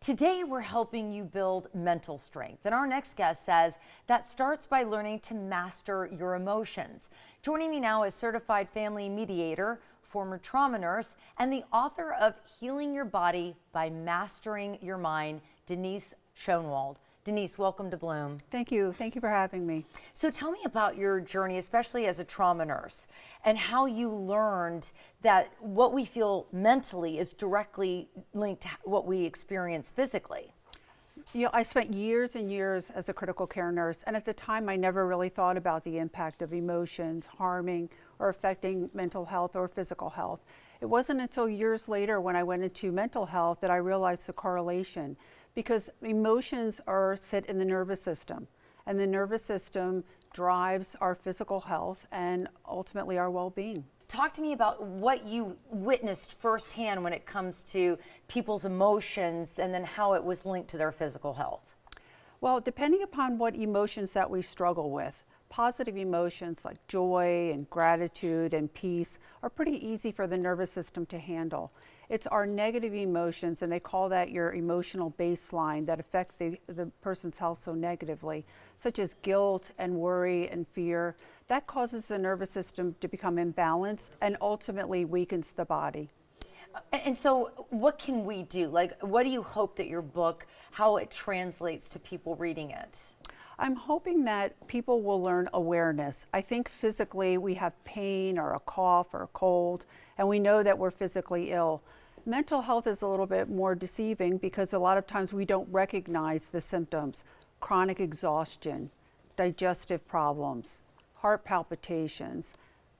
Today, we're helping you build mental strength. And our next guest says that starts by learning to master your emotions. Joining me now is certified family mediator, former trauma nurse, and the author of Healing Your Body by Mastering Your Mind, Denise Schonwald. Denise, welcome to Bloom. Thank you. Thank you for having me. So tell me about your journey, especially as a trauma nurse, and how you learned that what we feel mentally is directly linked to what we experience physically. You know, I spent years and years as a critical care nurse, and at the time I never really thought about the impact of emotions harming or affecting mental health or physical health. It wasn't until years later when I went into mental health that I realized the correlation, because emotions sit in the nervous system, and the nervous system drives our physical health and ultimately our well-being. Talk to me about what you witnessed firsthand when it comes to people's emotions and then how it was linked to their physical health. Well, depending upon what emotions that we struggle with, positive emotions like joy and gratitude and peace are pretty easy for the nervous system to handle. It's our negative emotions, and they call that your emotional baseline, that affect the person's health so negatively, such as guilt and worry and fear. That causes the nervous system to become imbalanced and ultimately weakens the body. And so what can we do? Like, what do you hope that your book, how it translates to people reading it? I'm hoping that people will learn awareness. I think physically we have pain or a cough or a cold, and we know that we're physically ill. Mental health is a little bit more deceiving because a lot of times we don't recognize the symptoms. Chronic exhaustion, digestive problems, heart palpitations,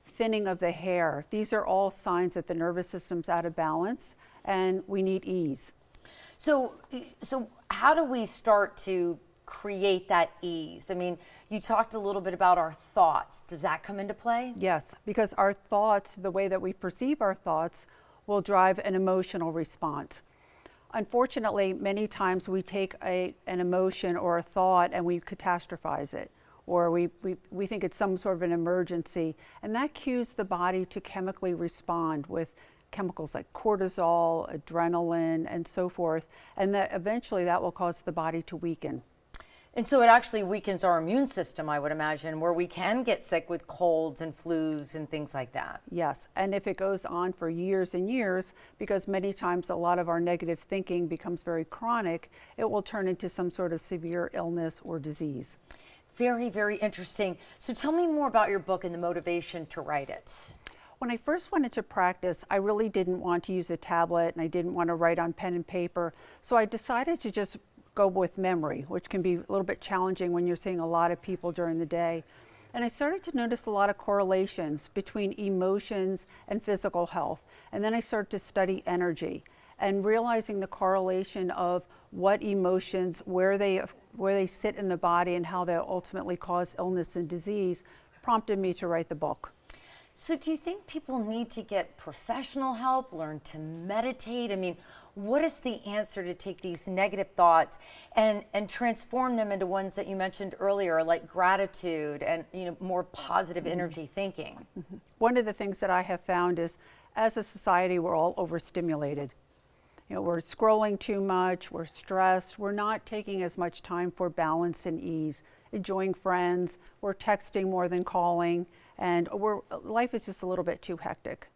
thinning of the hair. These are all signs that the nervous system's out of balance and we need ease. So how do we start to create that ease? I mean, you talked a little bit about our thoughts. Does that come into play? Yes, because our thoughts, the way that we perceive our thoughts, will drive an emotional response. Unfortunately, many times we take an emotion or a thought and we catastrophize it, or we think it's some sort of an emergency, and that cues the body to chemically respond with chemicals like cortisol, adrenaline, and so forth, and that eventually that will cause the body to weaken. And so it actually weakens our immune system, I would imagine, where we can get sick with colds and flus and things like that. Yes, and if it goes on for years and years, because many times a lot of our negative thinking becomes very chronic, it will turn into some sort of severe illness or disease. Very, very interesting. So tell me more about your book and the motivation to write it. When I first went into practice, I really didn't want to use a tablet and I didn't want to write on pen and paper, so I decided to just go with memory, which can be a little bit challenging when you're seeing a lot of people during the day. And I started to notice a lot of correlations between emotions and physical health. And then I started to study energy and realizing the correlation of what emotions, where they sit in the body and how they ultimately cause illness and disease prompted me to write the book. So do you think people need to get professional help, learn to meditate? I mean, what is the answer to take these negative thoughts and transform them into ones that you mentioned earlier, like gratitude and more positive energy thinking? One of the things that I have found is, as a society, we're all overstimulated. We're scrolling too much, we're stressed, we're not taking as much time for balance and ease, enjoying friends, we're texting more than calling, and life is just a little bit too hectic.